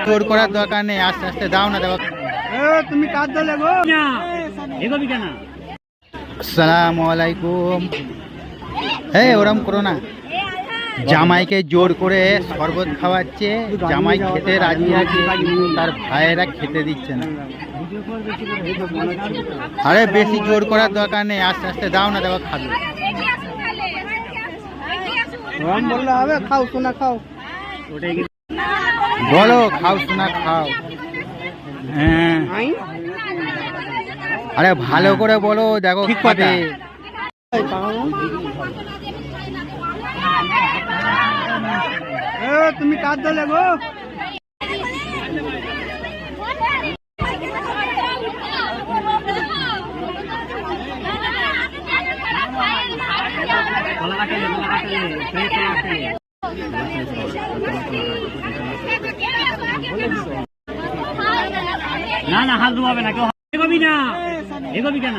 জোর করার দরকার নেই, আস্তে আস্তে দাও না, দেখো তুমি কাজ দলে গো এগোবি কেন? আসসালামু আলাইকুম। ওরম করো না। জামাইকে জোর করে শরবত খাওয়াচ্ছে, জামাই খেতে রাজি আছে কিন্তু তার ভাইয়েরা খেতে দিচ্ছে না। আরে বেশি জোর করার দরকার নেই, আস্তে আস্তে দাও না, দেখো খাবে। বললে হবে, খাও সোনা খাও। বলো খাও সোনা খাও। হ্যাঁ আরে ভালো করে বলো, দেখো খাবে। তুমি কাজ দলে গো না না, হাত ধোয়াবে না কেউ। এগোবি না, এগোবি কেন?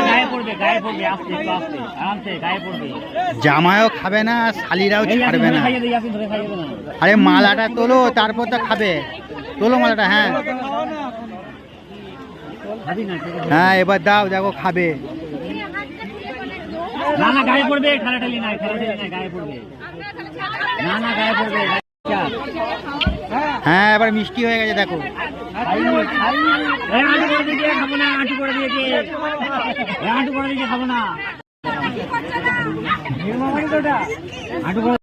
গায়ে পড়বে, গায়ে পড়বে, আস্তে একটু আস্তে, আরামসে গায়ে পড়বে। জামাইও খাবে না, শালিরাও ছাড়বে না। আরে মালাটা তোলো, তারপর তো খাবে। তোলো মালাটা। হ্যাঁ হ্যাঁ এবার দাও, দেখো খাবে। না না, গায়ে পড়বে, ঠেলাঠেলি নাই, ঠেলাঠেলি নাই, গায়ে পড়বে। না না, গায়ে পড়বে। হ্যাঁ এবার মিষ্টি হয়ে গেছে, দেখো। আঁটু করে দিয়ে খাবো না, আঁটু করে দিয়েছে, আঁটু করে দিয়ে খাবো না, আঁটু করে।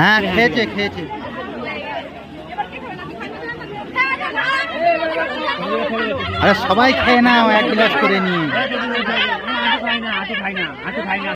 হ্যাঁ খেয়েছে খেয়েছে। আরে সবাই খেয়ে নাও, এক গ্লাস করে নিয়ে। আঁটু খাই না, আঁটু খাই না, আঁটু খাই না।